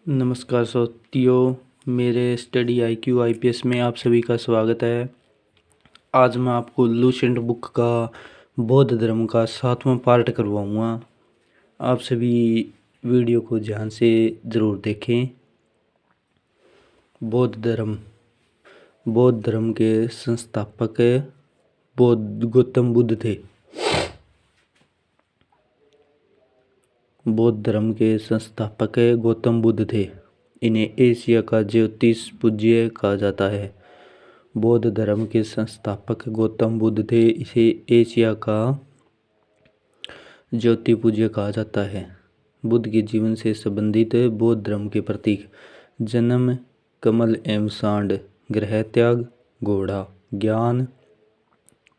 नमस्कार साथियों, मेरे स्टडी IQ IPS में आप सभी का स्वागत है। आज मैं आपको लूसेंट बुक का बौद्ध धर्म का 7वां पार्ट करवाऊंगा। आप सभी वीडियो को ध्यान से ज़रूर देखें। बौद्ध धर्म के संस्थापक गौतम बुद्ध थे। बौद्ध धर्म के संस्थापक गौतम बुद्ध थे। इन्हें एशिया का ज्योतिष पूज्य कहा जाता है। बौद्ध धर्म के संस्थापक गौतम बुद्ध थे। इसे एशिया का ज्योति पूज्य कहा जाता है। बुद्ध के जीवन से संबंधित बौद्ध धर्म के प्रतीक: जन्म, कमल एवं सांड, ग्रह त्याग, घोड़ा, ज्ञान,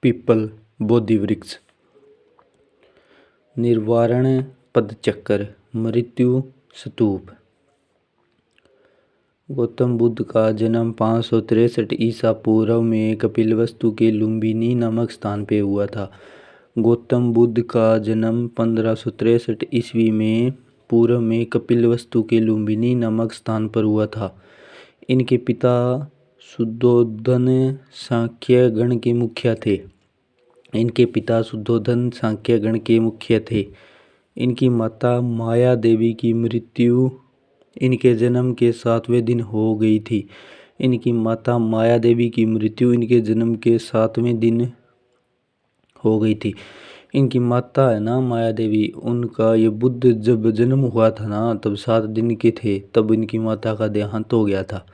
पीपल, बोधि वृक्ष, निर्वाण, पदचक्र, मृत्यु, स्तूप। गौतम बुद्ध का जन्म 563 ईसा पूर्व में कपिलवस्तु के लुम्बिनी नामक स्थान पे हुआ था। गौतम बुद्ध का जन्म 1563 ईस्वी में पूर्व में कपिलवस्तु के लुम्बिनी नामक स्थान पर हुआ था। इनके पिता शुद्धोधन सांख्य गण के मुखिया थे। इनकी माता माया देवी की मृत्यु इनके जन्म के 7वें दिन हो गई थी। इनकी माता है ना माया देवी, उनका ये बुद्ध जब जन्म हुआ था ना तब 7 दिन के थे, तब इनकी माता का देहांत हो गया था।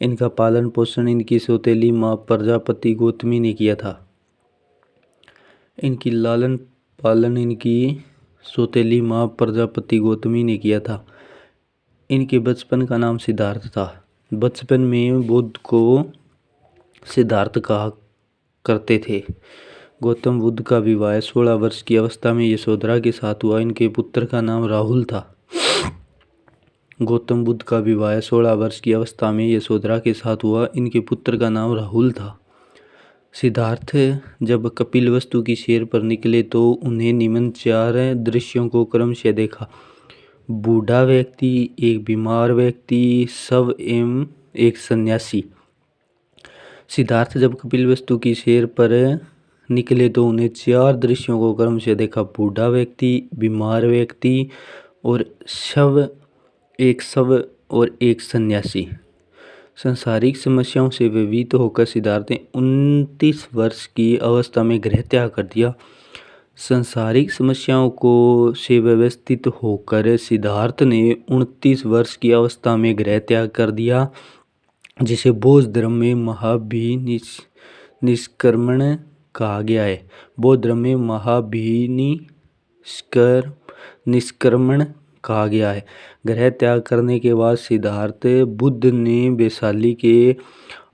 इनका पालन पोषण इनकी सौतेली माँ प्रजापति गौतमी ने किया था। इनकी लालन पालन इनकी सौतेली माँ प्रजापति गौतमी ने किया था। इनके बचपन का नाम सिद्धार्थ था। बचपन में बुद्ध को सिद्धार्थ कहा करते थे। गौतम बुद्ध का विवाह 16 वर्ष की अवस्था में यशोधरा के साथ हुआ। इनके पुत्र का नाम राहुल था। गौतम बुद्ध का विवाह 16 वर्ष की अवस्था में यशोधरा के साथ हुआ। इनके पुत्र का नाम राहुल था। सिद्धार्थ जब कपिलवस्तु की सैर पर निकले तो उन्हें निम्न 4 दृश्यों को क्रमशः देखा: बूढ़ा व्यक्ति, एक बीमार व्यक्ति, शव एवं एक सन्यासी। सिद्धार्थ जब कपिलवस्तु की सैर पर निकले तो उन्हें 4 दृश्यों को क्रमशः देखा: बूढ़ा व्यक्ति, बीमार व्यक्ति और शव और एक सन्यासी। सांसारिक समस्याओं से व्यथित होकर सिद्धार्थ ने 29 वर्ष की अवस्था में गृह त्याग कर दिया। सांसारिक समस्याओं को से व्यवस्थित होकर सिद्धार्थ ने 29 वर्ष की अवस्था में गृह त्याग कर दिया, जिसे बौद्ध धर्म में महाभिनिष्क्रमण कहा गया है। बौद्ध धर्म में महाभिनिष्क्रमण कहा गया है। गृह त्याग करने के बाद सिद्धार्थ बुद्ध ने वैशाली के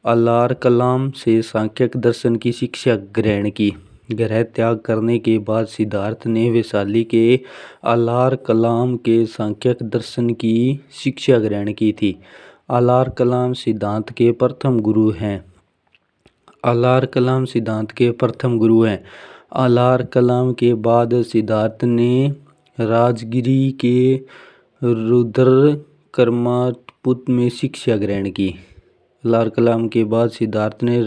अलार कलाम से सांख्यिक दर्शन की शिक्षा ग्रहण की। गृह त्याग करने के बाद सिद्धार्थ ने वैशाली के अलार कलाम के सांख्यिक दर्शन की शिक्षा ग्रहण की थी। अलार कलाम सिद्धांत के प्रथम गुरु हैं। अलार कलाम के बाद सिद्धार्थ ने राजगिरी के रुद्रकर्मापुत में शिक्षा ग्रहण की। अलार कलाम के बाद सिद्धार्थ ने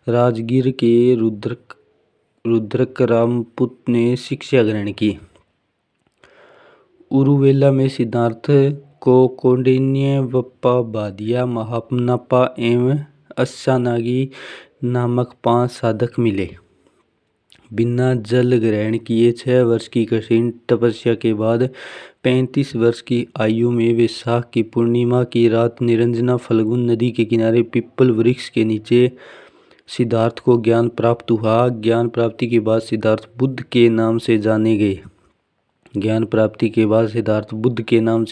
राजगीर के रुद्रकर्मापुत में शिक्षा ग्रहण की। उरुवेला में सिद्धार्थ को कौंडिन्य, बप्पा, बादिया, महापन्नापा एवं अस्सानागी नामक 5 साधक मिले। बिना जल ग्रहण किए 6 वर्ष की कठिन तपस्या के बाद 35 वर्ष की आयु में वैशाख की पूर्णिमा की रात निरंजना फल्गुन नदी के किनारे पीपल वृक्ष के नीचे सिद्धार्थ को ज्ञान प्राप्त हुआ। ज्ञान प्राप्ति के बाद सिद्धार्थ बुद्ध के नाम से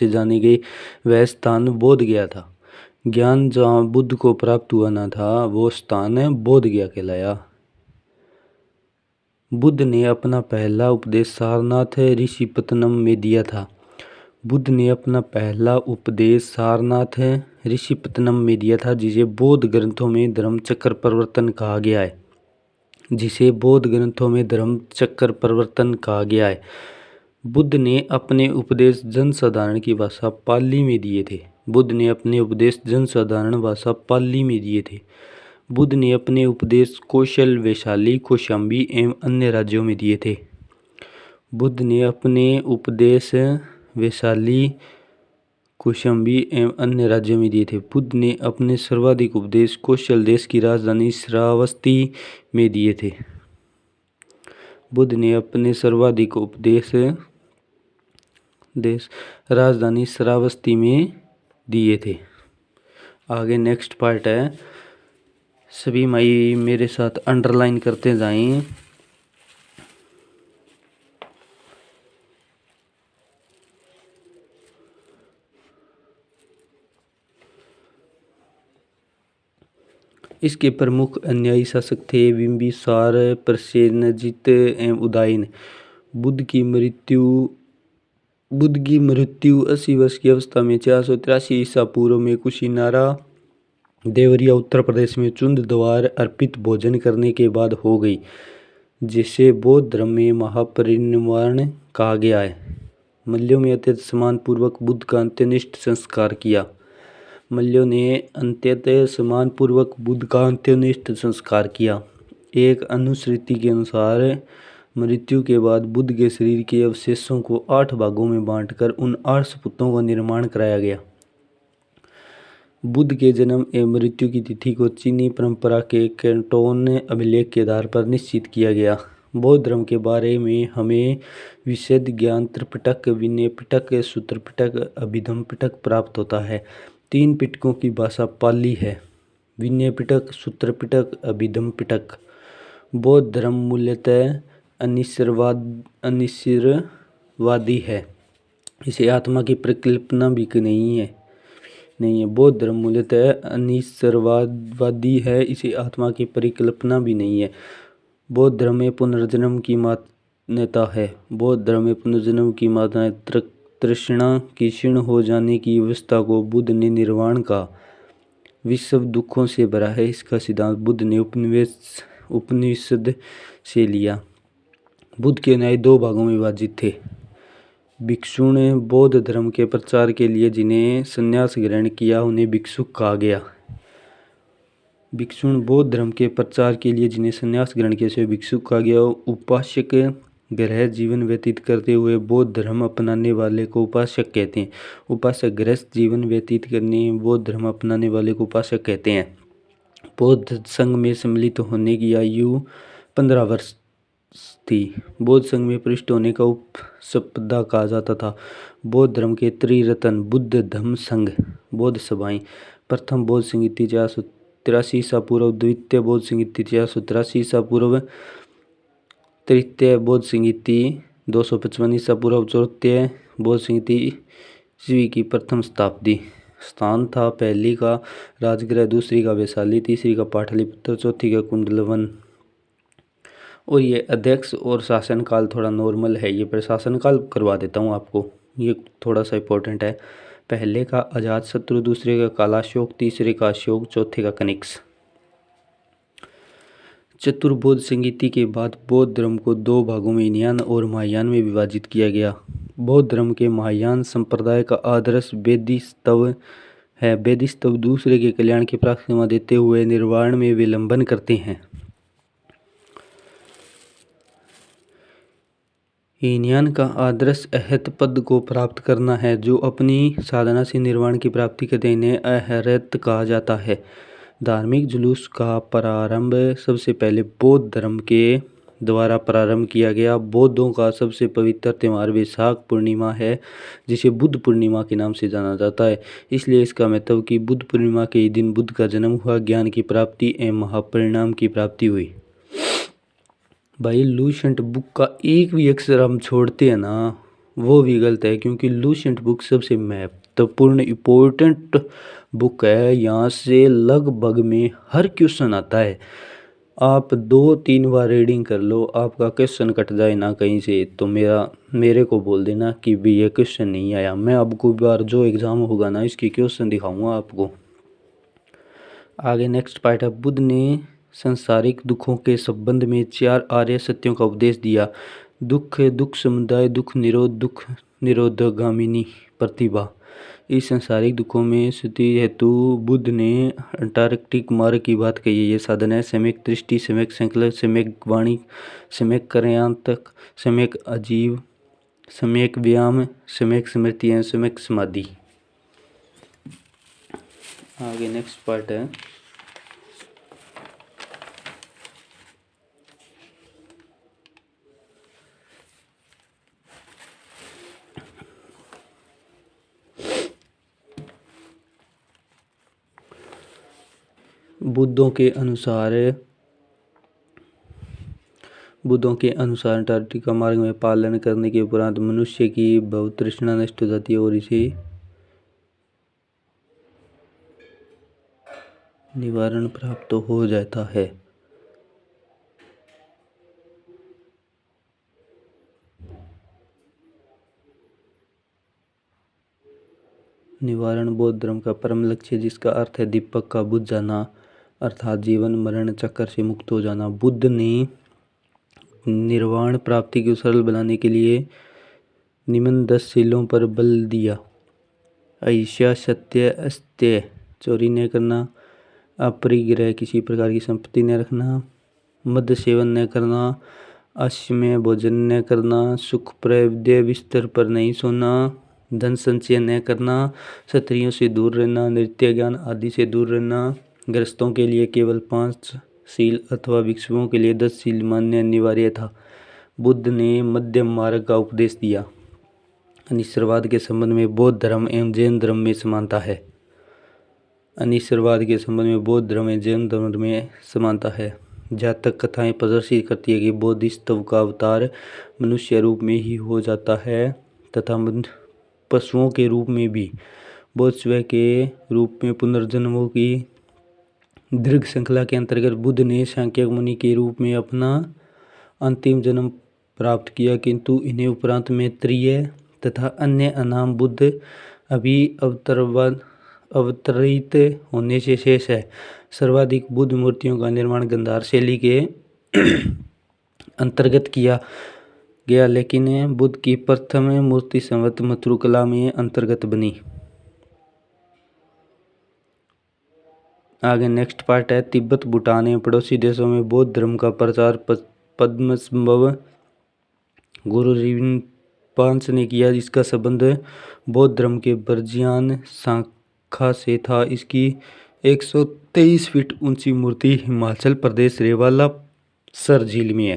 जाने गए। वह स्थान बोध गया था। ज्ञान जहाँ बुद्ध को प्राप्त हुआ न था, वो स्थान बोध गया कहलाया। बुद्ध ने अपना पहला उपदेश सारनाथ ऋषिपत्तनम में दिया था। जिसे बौद्ध ग्रंथों में धर्म चक्र प्रवर्तन कहा गया है। बुद्ध ने अपने उपदेश जनसाधारण की भाषा पाली में दिए थे। बुद्ध ने अपने उपदेश जनसाधारण भाषा पाली में दिए थे। बुद्ध ने अपने उपदेश कौशल, वैशाली, कौशाम्बी एवं अन्य राज्यों में दिए थे। बुद्ध ने अपने उपदेश वैशाली, कौशाम्बी एवं अन्य राज्यों में दिए थे। बुद्ध ने अपने सर्वाधिक उपदेश कौशल देश की राजधानी श्रावस्ती में दिए थे। बुद्ध ने अपने सर्वाधिक उपदेश देश राजधानी श्रावस्ती में दिए थे। आगे नेक्स्ट पार्ट है, सभी माई मेरे साथ अंडरलाइन करते जाएं। इसके प्रमुख अन्यायी शासक थे बिंबिसार, प्रसेनजित एवं उदयन। बुद्ध की मृत्यु 80 वर्ष की अवस्था में 483 ईसा पूर्व में कुशीनारा, देवरिया, उत्तर प्रदेश में चुंद द्वार अर्पित भोजन करने के बाद हो गई, जिसे बौद्ध धर्म में महापरिनिर्वाण कहा गया है। मल्यों में अत्यंत सम्मानपूर्वक बुद्ध का अंत्येष्टि संस्कार किया। मल्यों ने अत्यंत सम्मानपूर्वक बुद्ध का अंत्येष्टि संस्कार किया। एक अनुश्रुति के अनुसार मृत्यु के बाद बुद्ध के शरीर के अवशेषों को 8 भागों में बांटकर उन 8 सपूतों का निर्माण कराया गया। बुद्ध के जन्म एवं मृत्यु की तिथि को चीनी परंपरा के कैंटोन अभिलेख के आधार पर निश्चित किया गया। बौद्ध धर्म के बारे में हमें विशद ज्ञान त्रिपिटक, विनय पिटक, सूत्र पिटक, अभिधम्म पिटक प्राप्त होता है। 3 पिटकों की भाषा पाली है, विनय पिटक, सूत्र पिटक, अभिधम्म पिटक। बौद्ध धर्म मूलतः अनिश्चयवादी है, इसे आत्मा की परिकल्पना भी नहीं है। बौद्ध धर्म मूलतः अनिश्चयवादी है, इसे आत्मा की परिकल्पना भी नहीं है। बौद्ध धर्म में पुनर्जन्म की मान्यता है। बौद्ध धर्म में पुनर्जन्म की मान्यता तृष्णा की क्षीण हो जाने की अवस्था को बुद्ध ने निर्वाण कहा। विश्व दुखों से भरा है, इसका सिद्धांत बुद्ध ने उपनिषद से लिया। बुद्ध के न्याय 2 भागों में विभाजित थे। भिक्षु ने बौद्ध धर्म के प्रचार के लिए जिन्हें संन्यास ग्रहण किया उन्हें भिक्षुक कहा गया। भिक्षु ने बौद्ध धर्म के प्रचार के लिए जिन्हें संन्यास ग्रहण किया उसे भिक्षुक कहा गया। उपासक गृह जीवन व्यतीत करते हुए बौद्ध धर्म अपनाने वाले को उपासक कहते हैं। उपासक गृहस्थ जीवन व्यतीत करने बौद्ध धर्म अपनाने वाले को उपासक कहते हैं। बौद्ध संघ में सम्मिलित होने की आयु 15 वर्ष थी। बौद्ध संघ में प्रविष्ट होने का उपसंपदा कहा जाता था। बौद्ध धर्म के त्रिरत्न बुद्ध धम्म संघ बौद्ध सभाएं। प्रथम बौद्ध संहिता 483 ईसा पूर्व, द्वितीय बौद्ध संहिता 483 ईसा पूर्व, तृतीय बौद्ध संहिता 255 ईसा पूर्व, चौथी बौद्ध संहिता ईस्वी की प्रथम शताब्दी। स्थान था पहली का राजगृह, दूसरी का वैशाली, तीसरी का पाटलिपुत्र, चौथी का कुंडलवन। और ये अध्यक्ष और शासनकाल थोड़ा नॉर्मल है, ये प्रशासनकाल करवा देता हूँ आपको, ये थोड़ा सा इम्पोर्टेंट है। पहले का अजातशत्रु, दूसरे का कालाशोक, तीसरे का अशोक, चौथे का कनिष्क। चतुर्बौद्ध संहिता के बाद बौद्ध धर्म को 2 भागों में हीनयान और महायान में विभाजित किया गया। बौद्ध धर्म के महायान संप्रदाय का आदर्श वेदिस्तव है। वेदिस्तव दूसरे के कल्याण की प्रार्थना देते हुए निर्वाण में विलंबन करते हैं। हीनयान का आदर्श अहत पद को प्राप्त करना है, जो अपनी साधना से निर्वाण की प्राप्ति करते हैं। इन्हें अहर्त कहा जाता है। धार्मिक जुलूस का प्रारंभ सबसे पहले बौद्ध धर्म के द्वारा प्रारंभ किया गया। बौद्धों का सबसे पवित्र त्यौहार वैशाख पूर्णिमा है, जिसे बुद्ध पूर्णिमा के नाम से जाना जाता है। इसलिए इसका महत्व कि बुद्ध पूर्णिमा के ही दिन बुद्ध का जन्म हुआ, ज्ञान की प्राप्ति एवं महापरिणाम की प्राप्ति हुई। भाई लूसेंट बुक का एक भी अक्षर हम छोड़ते हैं ना, वो भी गलत है, क्योंकि लूसेंट बुक सबसे महत्वपूर्ण इम्पोर्टेंट बुक है। यहाँ से लगभग में हर क्वेश्चन आता है। आप 2-3 बार रीडिंग कर लो, आपका क्वेश्चन कट जाए ना कहीं से तो मेरे को बोल देना कि भी ये क्वेश्चन नहीं आया। मैं आपको बार जो एग्ज़ाम होगा ना इसके क्वेश्चन दिखाऊंगा आपको। आगे नेक्स्ट पार्ट है, बुद्ध ने सांसारिक दुखों के संबंध में 4 आर्य सत्यों का उपदेश दिया। दुख समुदाय, दुख निरोधगामिनी प्रतिभा। इस सांसारिक दुखों में स्थिति हेतु बुद्ध ने अंटार्कटिक मार्ग की बात कही है। ये साधन है सम्यक दृष्टि, सम्यक संकल्प, सम्यक वाणी, सम्यक कर्यान्तक, सम्यक आजीव, सम्यक व्यायाम, सम्यक स्मृति एवं सम्यक समाधि। आगे नेक्स्ट पार्ट है बुद्धों के अनुसार अंटार्कटिका मार्ग में पालन करने के उपरांत मनुष्य की भव तृष्णा नष्ट हो जाती है और इसे निवारण प्राप्त हो जाता है। निवारण बौद्ध धर्म का परम लक्ष्य, जिसका अर्थ है दीपक का बुझ जाना, अर्थात जीवन मरण चक्र से मुक्त हो जाना। बुद्ध ने निर्वाण प्राप्ति को सरल बनाने के लिए निम्न 10 शीलों पर बल दिया। अहिंसा, सत्य, अस्तेय, चोरी न करना, अपरिग्रह, किसी प्रकार की संपत्ति न रखना, मद्य सेवन न करना, अश्वमेध भोजन न करना, सुखप्रद बिस्तर पर नहीं सोना, धन संचय न करना, क्षत्रियों से दूर रहना, नृत्य ज्ञान आदि से दूर रहना, गृहस्थों के लिए केवल 5 शील अथवा भिक्षुओं के लिए 10 शील मानना अनिवार्य था। बुद्ध ने मध्यम मार्ग का उपदेश दिया। अनिश्वरवाद के संबंध में बौद्ध धर्म एवं जैन धर्म में समानता है। अनिश्वरवाद के संबंध में बौद्ध धर्म एवं जैन धर्म में समानता है। जातक कथाएं प्रदर्शित करती है कि बोधिसत्व का अवतार मनुष्य रूप में ही हो जाता है तथा पशुओं के रूप में भी। बोधस्व के रूप में पुनर्जन्मों की दीर्घ श्रृंखला के अंतर्गत बुद्ध ने सांख्य मुनि के रूप में अपना अंतिम जन्म प्राप्त किया, किंतु इन्हें उपरांत मैत्रेय तथा अन्य अनाम बुद्ध अभी अवतरित होने से शेष है। सर्वाधिक बुद्ध मूर्तियों का निर्माण गांधार शैली के अंतर्गत किया गया, लेकिन बुद्ध की प्रथम मूर्ति संवत मथुरकला में अंतर्गत बनी। आगे नेक्स्ट पार्ट है तिब्बत, भूटान एवं पड़ोसी देशों में बौद्ध धर्म का प्रचार पद्मसंभव गुरु रिम्पांच ने किया। इसका संबंध बौद्ध धर्म के बर्जियान शाखा से था। इसकी 123 फीट ऊंची मूर्ति हिमाचल प्रदेश रेवाला सर झील में है।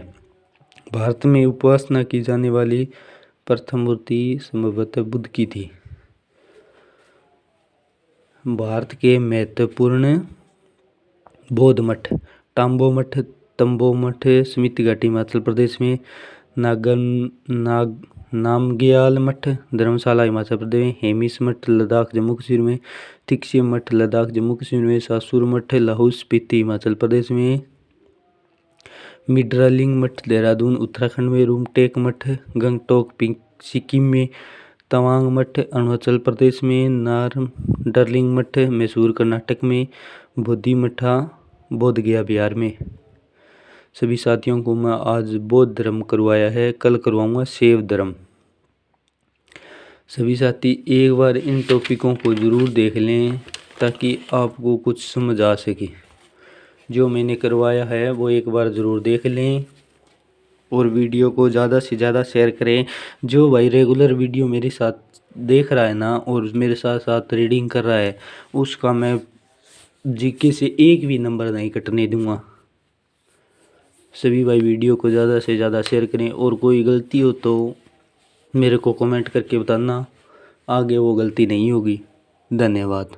भारत में उपासना की जाने वाली प्रथम मूर्ति संभवतः बुद्ध की थी। भारत के महत्वपूर्ण बौद्ध मठ टाम्बो मठ, तंबो मठ स्मित घाटी हिमाचल प्रदेश में, नामग्याल मठ धर्मशाला हिमाचल प्रदेश में, हेमिस मठ लद्दाख जम्मू कश्मीर में, तिक्से मठ लद्दाख जम्मू कश्मीर में, सासुर मठ लाहौल स्पीति हिमाचल प्रदेश में, मिड्रालिंग मठ देहरादून उत्तराखंड में, रूमटेक मठ गंगटोक सिक्किम में, तवांग मठ अरुणाचल प्रदेश में, नारडर्लिंग मठ मैसूर कर्नाटक में, बोधि मठा बोध गया बिहार में। सभी साथियों को मैं आज बौद्ध धर्म करवाया है, कल करवाऊंगा शैव धर्म। सभी साथी एक बार इन टॉपिकों को ज़रूर देख लें ताकि आपको कुछ समझ आ सके। जो मैंने करवाया है वो एक बार ज़रूर देख लें और वीडियो को ज़्यादा से ज़्यादा शेयर करें। जो भाई रेगुलर वीडियो मेरे साथ देख रहा है ना और मेरे साथ साथ रीडिंग कर रहा है, उसका मैं जीके से एक भी नंबर नहीं कटने दूंगा। सभी भाई वीडियो को ज़्यादा से ज़्यादा शेयर करें और कोई गलती हो तो मेरे को कमेंट करके बताना, आगे वो गलती नहीं होगी। धन्यवाद।